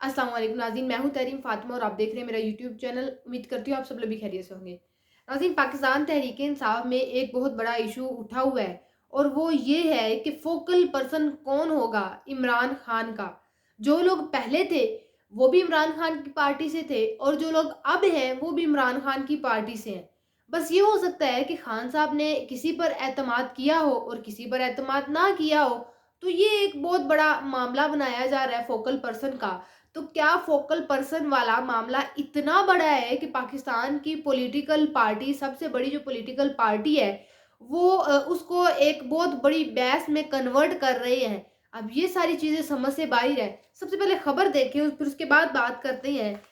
अस्सलाम वालेकुम नाज़रीन, मैं हूँ तहरीम फ़ातिमा और आप देख रहे हैं मेरा यूट्यूब चैनल। उम्मीद करती हूँ आप सब लोग भी खैरियत से होंगे। नाज़रीन, पाकिस्तान तहरीक-ए-इंसाफ में एक बहुत बड़ा इशू उठा हुआ है और वो ये है कि फ़ोकल पर्सन कौन होगा इमरान खान का। जो लोग पहले थे वो भी इमरान खान की पार्टी से थे और जो लोग अब हैं वो भी इमरान खान की पार्टी से हैं। बस ये हो सकता है कि खान साहब ने किसी पर एतमाद किया हो और किसी पर एतमाद ना किया हो, तो ये एक बहुत बड़ा मामला बनाया जा रहा है फ़ोकल पर्सन का। तो क्या फोकल पर्सन वाला मामला इतना बड़ा है कि पाकिस्तान की पॉलिटिकल पार्टी, सबसे बड़ी जो पॉलिटिकल पार्टी है, वो उसको एक बहुत बड़ी बहस में कन्वर्ट कर रहे हैं। अब ये सारी चीज़ें समझ से बाहर है। सबसे पहले खबर देखें फिर उसके बाद बात करते हैं।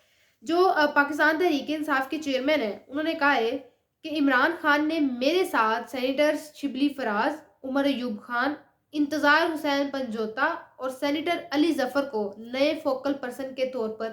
जो पाकिस्तान तहरीक-ए-इंसाफ के चेयरमैन हैं, उन्होंने कहा है कि इमरान खान ने मेरे साथ सेनेटर शिबली फराज, उमर अयूब खान, इंतज़ार हुसैन पंजोता और सेनेटर अली ज़फ़र को नए फोकल पर्सन के तौर पर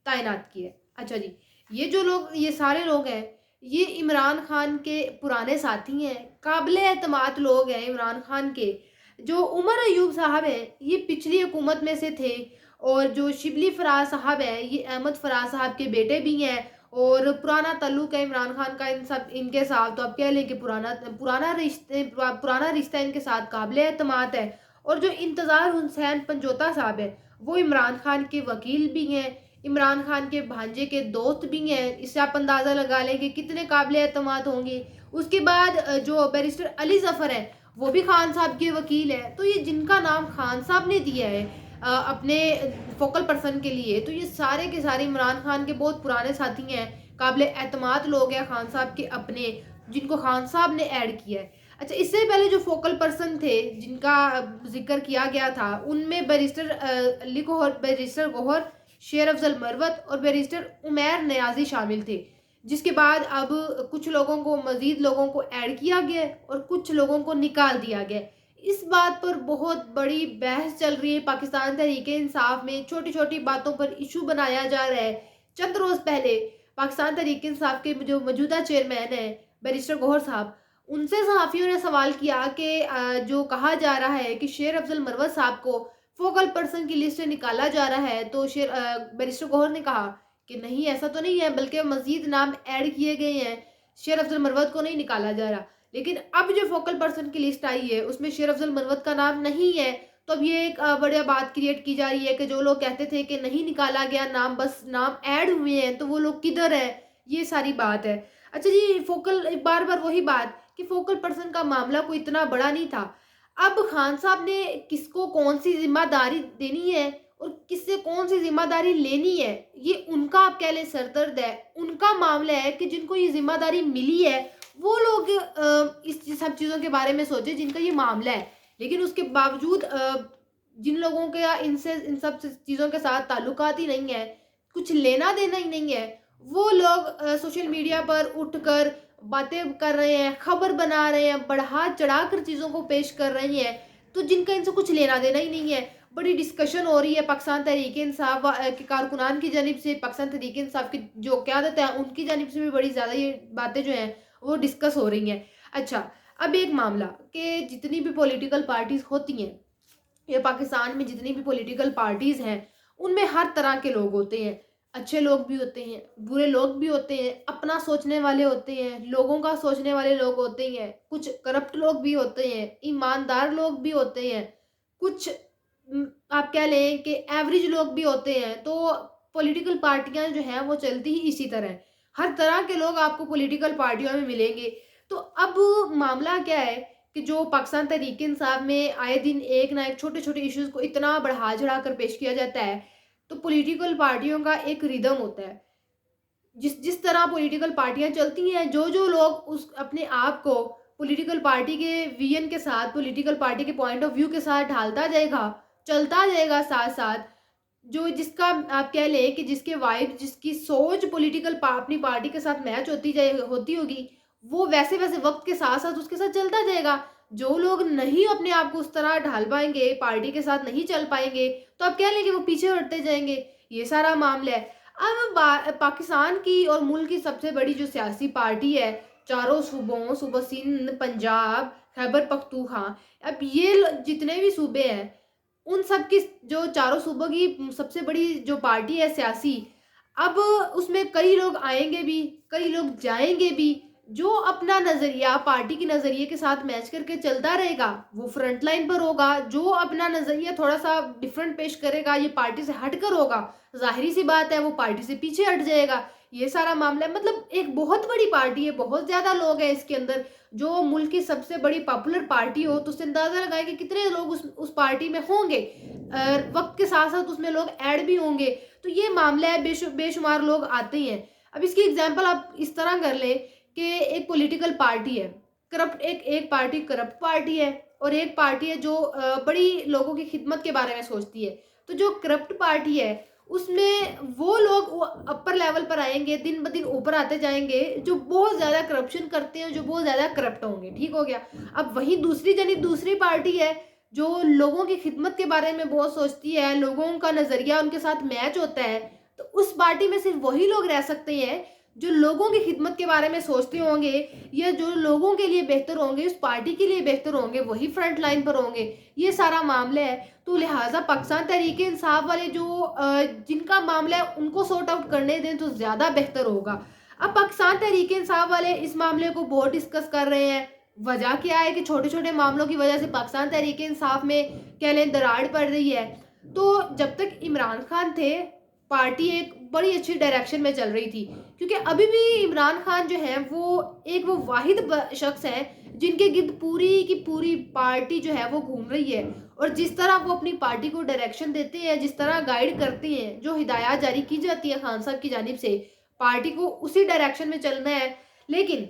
तैनात किया है। अच्छा जी, ये सारे लोग हैं, ये इमरान खान के पुराने साथी हैं, काबिल-ए-एतमाद लोग हैं इमरान खान के। जो उमर अयूब साहब हैं, ये पिछली हुकूमत में से थे और जो शिबली फराज साहब हैं, ये अहमद फराज साहब के बेटे भी हैं और पुराना ताल्लुक है इमरान खान का इनके साथ। तो आप कह लें कि पुराना रिश्ता इनके साथ काबिल-ए-एतमाद है। और जो इंतज़ार हुसैन पंजोता साहब हैं, वो इमरान खान के वकील भी हैं, इमरान खान के भांजे के दोस्त भी हैं। इससे आप अंदाज़ा लगा लें कि कितने काबिल-ए-एतमाद होंगे। उसके बाद जो बैरिस्टर अली ज़फ़र हैं, वो भी खान साहब के वकील हैं। तो ये जिनका नाम खान साहब ने दिया है अपने फोकल पर्सन के लिए, तो ये सारे के सारे इमरान खान के बहुत पुराने साथी हैं, काबिल-ए-एतमाद लोग हैं खान साहब के अपने, जिनको खान साहब ने ऐड किया है। अच्छा, इससे पहले जो फोकल पर्सन थे जिनका ज़िक्र किया गया था, उनमें बैरिस्टर गौहर, शेर अफ़ज़ल मरवत और बैरिस्टर उमैर नियाज़ी शामिल थे। जिसके बाद अब कुछ लोगों को, मज़ीद लोगों को ऐड किया गया है और कुछ लोगों को निकाल दिया गया है। इस बात पर बहुत बड़ी बहस चल रही है पाकिस्तान तहरीक-ए-इंसाफ में, छोटी-छोटी बातों पर इश्यू बनाया जा रहा है। चंद रोज़ पहले पाकिस्तान तहरीक-ए-इंसाफ के जो मौजूदा चेयरमैन हैं, बैरिस्टर गौहर साहब, उनसे सहाफ़ियों ने सवाल किया कि जो कहा जा रहा है कि शेर अफ़ज़ल मरवत साहब को फोकल पर्सन की लिस्ट से निकाला जा रहा है, तो बैरिस्टर गौहर ने कहा कि नहीं, ऐसा तो नहीं है, बल्कि मज़ीद नाम ऐड किए गए हैं, शेर अफ़ज़ल मरवत को नहीं निकाला जा रहा। लेकिन अब जो फोकल पर्सन की लिस्ट आई है, उसमें शेर अफ़ज़ल मरवत का नाम नहीं है। तो अब ये एक बढ़िया बात क्रिएट की जा रही है कि जो लोग कहते थे कि नहीं निकाला गया नाम, बस नाम ऐड हुए हैं, तो वो लोग किधर हैं? ये सारी बात है। अच्छा जी, बार-बार वही बात कि फोकल पर्सन का मामला कोई इतना बड़ा नहीं था। अब खान साहब ने किसको कौन-सी ज़िम्मेदारी देनी है और किससे कौन-सी ज़िम्मेदारी लेनी है, ये उनका आप कह लें सरदर्द है। उनका मामला है कि जिनको ये ज़िम्मेदारी मिली है, वो लोग इस सब चीज़ों के बारे में सोचें जिनका ये मामला है। लेकिन उसके बावजूद जिन लोगों के या इनसे इन सब चीज़ों के साथ ताल्लुकात ही नहीं है, कुछ लेना-देना ही नहीं है, वो लोग सोशल मीडिया पर उठकर बातें कर रहे हैं, खबर बना रहे हैं, बढ़ा-चढ़ा कर चीज़ों को पेश कर रहे हैं, तो जिनका इनसे कुछ लेना-देना ही नहीं है। बड़ी डिस्कशन हो रही है पाकिस्तान तहरीक-ए-इंसाफ के कारकुनान की जानिब से, पाकिस्तान तहरीक-ए-इंसाफ की जो क़यादत है, उनकी जानिब से भी बड़ी ज़्यादा ये बातें जो हैं, वो डिस्कस हो रही हैं। अच्छा, अब एक मामला कि जितनी भी पॉलिटिकल पार्टीज़ होती हैं, ये पाकिस्तान में जितनी भी पॉलिटिकल पार्टीज़ हैं, उनमें हर तरह के लोग होते हैं। अच्छे लोग भी होते हैं, बुरे लोग भी होते हैं, अपना सोचने वाले होते हैं, लोगों का सोचने वाले लोग होते हैं, कुछ करप्ट लोग भी होते हैं, ईमानदार लोग भी होते हैं, कुछ आप कह लें कि एवरेज लोग भी होते हैं। तो पॉलिटिकल पार्टियाँ जो हैं, वो चलती ही इसी तरह हैं। हर तरह के लोग आपको पॉलिटिकल पार्टियों में मिलेंगे। तो अब मामला क्या है कि जो पाकिस्तान तहरीक-ए-इंसाफ में आए दिन एक ना एक छोटे-छोटे इश्यूज़ को इतना बढ़ा-चढ़ा कर पेश किया जाता है, तो पॉलिटिकल पार्टियों का एक रिदम होता है। जिस जिस तरह पॉलिटिकल पार्टियाँ चलती हैं, जो-जो लोग उस अपने आप को पॉलिटिकल पार्टी के विज़न के साथ, पॉलिटिकल पार्टी के पॉइंट ऑफ व्यू के साथ ढालता जाएगा, चलता जाएगा साथ-साथ, जो जिसका आप कह लें कि जिसके वाइब, जिसकी सोच अपनी पार्टी के साथ मैच होती होगी, वो वैसे-वैसे वक़्त के साथ-साथ उसके साथ चलता जाएगा। जो लोग नहीं अपने आप को उस तरह ढाल पाएँगे, पार्टी के साथ नहीं चल पाएँगे, तो आप कह लें कि वो पीछे हटते जाएँगे। ये सारा मामला है। अब पाकिस्तान की और मुल्क की सबसे बड़ी जो सियासी पार्टी है, चारों सूबों सिंध, पंजाब, खैबर पख्तूनख्वा, अब ये जितने भी सूबे हैं, उन सब की जो चारों सूबों की सबसे बड़ी जो पार्टी है सियासी, अब उसमें कई लोग आएँगे भी, कई लोग जाएँगे भी। जो अपना नज़रिया पार्टी के नज़रिए के साथ मैच करके चलता रहेगा, वो फ्रंट लाइन पर होगा। जो अपना नज़रिया थोड़ा-सा डिफरेंट पेश करेगा, ये पार्टी से हटकर होगा, ज़ाहिर-सी बात है वो पार्टी से पीछे हट जाएगा। ये सारा मामला है, मतलब एक बहुत बड़ी पार्टी है, बहुत ज़्यादा लोग हैं इसके अंदर। जो मुल्क की सबसे बड़ी पॉपुलर पार्टी हो, तो उससे अंदाज़ा लगाएँ कि कितने लोग उस पार्टी में होंगे। वक़्त के साथ-साथ उसमें लोग ऐड भी होंगे। तो ये मामला है, बेशुमार लोग आते ही हैं। अब इसकी एग्ज़ाम्पल आप इस तरह कर लें कि एक पॉलिटिकल पार्टी है, करप्ट एक एक पार्टी करप्ट पार्टी है और एक पार्टी है जो बड़ी लोगों की खिदमत के बारे में सोचती है। तो जो करप्ट पार्टी है, उसमें वो लोग वो अपर लेवल पर आएँगे, दिन-ब-दिन ऊपर आते जाएँगे, जो बहुत ज़्यादा करप्शन करते हैं, जो बहुत ज़्यादा करप्ट होंगे, ठीक हो गया? अब वहीं दूसरी पार्टी है, जो लोगों की खिदमत के बारे में बहुत सोचती है, लोगों का नज़रिया उनके साथ मैच होता है, तो उस पार्टी में सिर्फ़ वही लोग रह सकते हैं, जो लोगों की खिदमत के बारे में सोचते होंगे या जो लोगों के लिए बेहतर होंगे, उस पार्टी के लिए बेहतर होंगे, वही फ्रंट लाइन पर होंगे। ये सारा मामला है। तो लिहाज़ा पाकिस्तान तहरीक-ए-इंसाफ वाले जो जिनका मामला है, उनको सॉर्ट आउट करने दें तो ज़्यादा बेहतर होगा। अब पाकिस्तान तहरीक-ए-इंसाफ वाले इस मामले को बहुत डिस्कस कर रहे हैं। वजह क्या है कि छोटे-छोटे मामलों की वजह से पाकिस्तान तहरीक-ए-इंसाफ में कह लें दरार पड़ रही है। तो जब तक इमरान खान थे, पार्टी एक बड़ी अच्छी डायरेक्शन में चल रही थी। क्योंकि अभी भी इमरान खान जो है वो वाहिद शख्स हैं जिनके गिर्द पूरी की पूरी पार्टी जो है वो घूम रही है। और जिस तरह वो अपनी पार्टी को डायरेक्शन देते हैं, जिस तरह गाइड करते हैं, जो हिदायत जारी की जाती है खान साहब की जानिब से, पार्टी को उसी डायरेक्शन में चलना है। लेकिन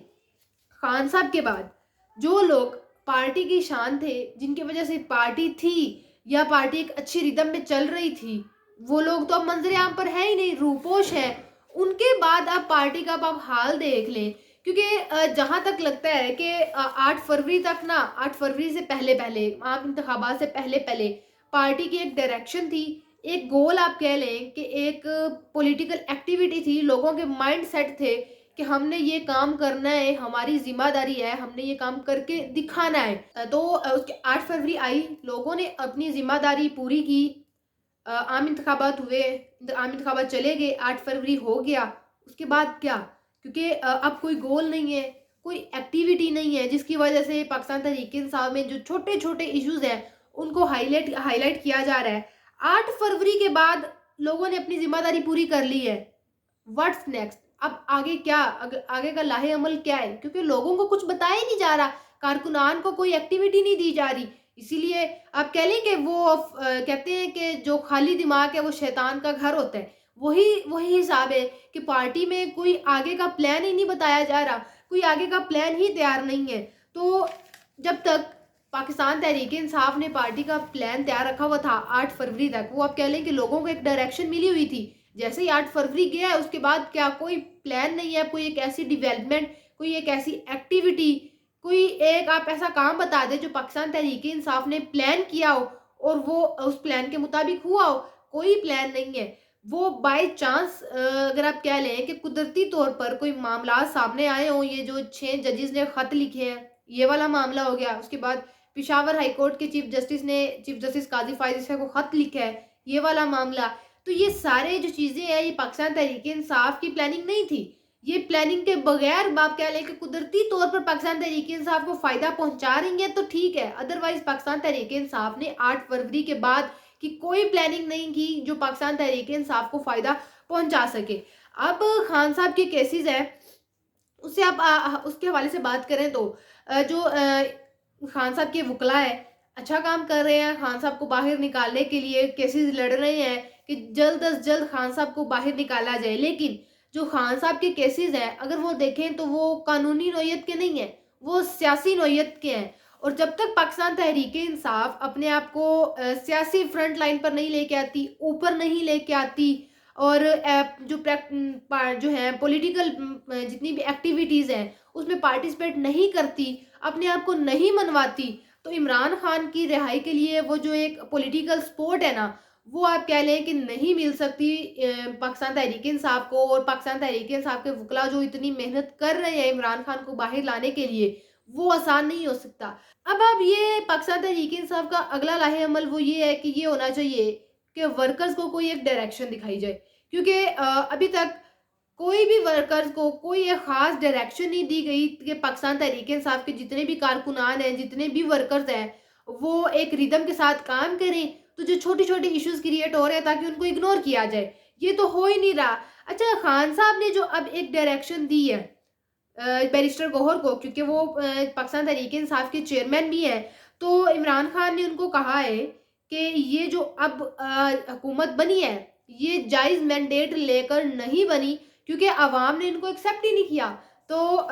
खान साहब के बाद जो लोग पार्टी की शान थे, जिनकी वजह से पार्टी थी या पार्टी एक अच्छी रिदम में चल रही थी, वो लोग तो अब मंजर-ए-आम पर है ही नहीं, रूपोश है। उनके बाद अब पार्टी का अब आप हाल देख लें, क्योंकि जहाँ तक लगता है कि 8 फरवरी तक ना 8 फरवरी से पहले-पहले, आम इंतखाबात से पहले-पहले पार्टी की एक डायरेक्शन थी, एक गोल आप कह लें कि एक पॉलिटिकल एक्टिविटी थी, लोगों के माइंडसेट थे कि हमने ये काम करना है, हमारी ज़िम्मेदारी है, हमने ये काम करके दिखाना है। तो उसके 8 फरवरी आई, लोगों ने अपनी ज़िम्मेदारी पूरी की। आम इंतखाबात हुए, आम इंतखाबात चले गए, 8 फरवरी हो गया, उसके बाद क्या? क्योंकि अब कोई गोल नहीं है, कोई एक्टिविटी नहीं है, जिसकी वजह से पाकिस्तान तहरीक-ए-इंसाफ में जो छोटे-छोटे इश्यूज़ हैं, उनको हाइलाइट हाइलाइट किया जा रहा है। 8 फरवरी के बाद लोगों ने अपनी ज़िम्मेदारी पूरी कर ली है। What's next? अब आगे क्या? आगे का लाहे-अमल क्या है? क्योंकि लोगों को कुछ बताया ही नहीं जा रहा, कारकुनान को कोई एक्टिविटी नहीं दी जा रही। इसीलिए आप कह लें कि वो कहते हैं कि जो खाली दिमाग है वो शैतान का घर होता है। वही वही हिसाब है कि पार्टी में कोई आगे का प्लान ही नहीं बताया जा रहा, कोई आगे का प्लान ही तैयार नहीं है। तो जब तक पाकिस्तान तहरीक-ए-इंसाफ ने पार्टी का प्लान तैयार रखा हुआ था 8 फरवरी तक, वो आप कह लें कि लोगों को एक डायरेक्शन मिली हुई थी। जैसे ही 8 फरवरी गया है उसके बाद क्या कोई प्लान नहीं है, कोई एक ऐसी डेवलपमेंट, कोई एक ऐसी एक्टिविटी, कोई एक आप ऐसा काम बता दें जो पाकिस्तान तहरीक-ए-इंसाफ ने प्लान किया हो और वो उस प्लान के मुताबिक हुआ हो, कोई प्लान नहीं है। वो बाय चांस अगर आप कह लें कि कुदरती तौर पर कोई मामलात सामने आए हों, ये जो 6 जजेस ने खत लिखे हैं, ये वाला मामला हो गया। उसके बाद पेशावर हाई कोर्ट के चीफ जस्टिस काज़ी फ़ाइज़ ईसा को खत लिखा है, ये वाला मामला। तो ये सारे जो चीज़ें हैं, ये पाकिस्तान तहरीक-ए-इंसाफ की प्लानिंग नहीं थी। ये प्लानिंग के बगैर आप कह लें कि कुदरती तौर पर पाकिस्तान तहरीक-ए-इंसाफ को फ़ायदा पहुँचा रही है तो ठीक है, अदरवाइज़ पाकिस्तान तहरीक-ए-इंसाफ ने 8 फरवरी के बाद की कोई प्लानिंग नहीं की जो पाकिस्तान तहरीक-ए-इंसाफ को फ़ायदा पहुँचा सके। अब खान साहब के केसेज़ हैं, उससे आप उसके हवाले से बात करें तो जो खान साहब के वकला है, अच्छा काम कर रहे हैं, खान साहब को बाहर निकालने के लिए केसेज़ लड़ रहे हैं कि जल्द अज़ जल्द खान साहब को बाहर निकाला जाए। लेकिन जो खान साहब के केसेज़ हैं, अगर वो देखें तो वो कानूनी नौइयत के नहीं हैं, वो सियासी नौइयत के हैं। और जब तक पाकिस्तान तहरीक-ए-इंसाफ अपने आप को सियासी फ्रंट लाइन पर नहीं लेके आती, ऊपर नहीं लेके आती और जो है पॉलिटिकल जितनी भी एक्टिविटीज़ हैं, उसमें पार्टिसिपेट नहीं करती, अपने आप को नहीं मनवाती, तो इमरान खान की रिहाई के लिए वो जो एक पॉलिटिकल सपोर्ट है ना, वो आप कह लें कि नहीं मिल सकती पाकिस्तान तहरीक-ए-इंसाफ को। और पाकिस्तान तहरीक-ए-इंसाफ के वकला जो इतनी मेहनत कर रहे हैं इमरान खान को बाहर लाने के लिए, वो आसान नहीं हो सकता। अब ये पाकिस्तान तहरीक-ए-इंसाफ का अगला लाहे-अमल वो ये है कि ये होना चाहिए कि वर्कर्स को कोई एक डायरेक्शन दिखाई जाए। क्योंकि अभी तक कोई भी वर्कर्स को कोई एक ख़ास डायरेक्शन नहीं दी गई कि पाकिस्तान तहरीक-ए-इंसाफ के जितने भी कारकुनान हैं, जितने भी वर्कर्स हैं, वो एक रिदम के साथ काम करें। तो जो छोटे-छोटे इश्यूज़ क्रिएट हो रहे हैं ताकि उनको इग्नोर किया जाए, ये तो हो ही नहीं रहा। अच्छा, खान साहब ने जो अब एक डायरेक्शन दी है बैरिस्टर गौहर को, क्योंकि वो पाकिस्तान तहरीक-ए-इंसाफ के चेयरमैन भी हैं, तो इमरान खान ने उनको कहा है कि ये जो अब हुकूमत बनी है, ये जायज़ मैंडेट लेकर नहीं बनी, क्योंकि अवाम ने इनको एक्सेप्ट ही नहीं किया। तो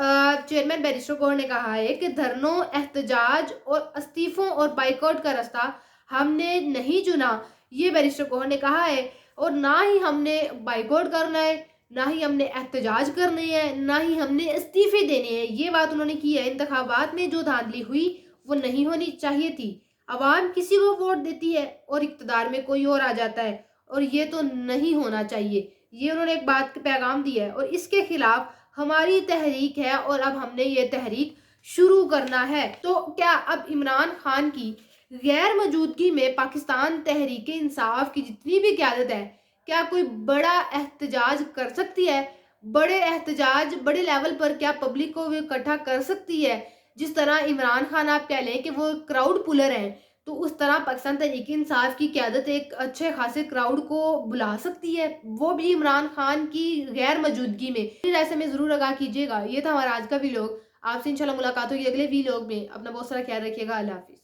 चेयरमैन बैरिस्टर गौहर ने कहा है कि धरनों, एहतजाज और इस्तीफ़ों और बाइकॉट का रास्ता हमने नहीं चुना, ये बैरिस्टर गौहर ने कहा है। और ना ही हमने बाइकॉट करना है, ना ही हमने एहतजाज करने हैं, ना ही हमने इस्तीफ़े देने हैं। ये बात उन्होंने की है। इंतखाबात में जो धांधली हुई, वो नहीं होनी चाहिए थी। अवाम किसी को वोट देती है और इक़्तिदार में कोई और आ जाता है, और ये तो नहीं होना चाहिए। ये उन्होंने एक बात का पैगाम दिया है, और इसके खिलाफ हमारी तहरीक है और अब हमने ये तहरीक शुरू करना है। तो क्या अब इमरान खान की गैर मौजूदगी में पाकिस्तान तहरीक-ए-इंसाफ की जितनी भी क़यादत है, क्या कोई बड़ा एहतजाज कर सकती है? बड़े एहतजाज बड़े लेवल पर क्या पब्लिक को वो इकट्ठा कर सकती है? जिस तरह इमरान खान आप कह लें कि वो क्राउड पुलर हैं, तो उस तरह पाकिस्तान तहरीक-ए-इंसाफ की क़यादत एक अच्छे खासे क्राउड को बुला सकती है, वो भी इमरान खान की गैर मौजूदगी में। फिर ऐसे में ज़रूर आगाह कीजिएगा। ये था हमारा आज का व्लॉग। आपसे इंशाल्लाह मुलाकात होगी अगले व्लॉग में। अपना बहुत सारा ख्याल रखिएगा। अल्लाह हाफ़िज़।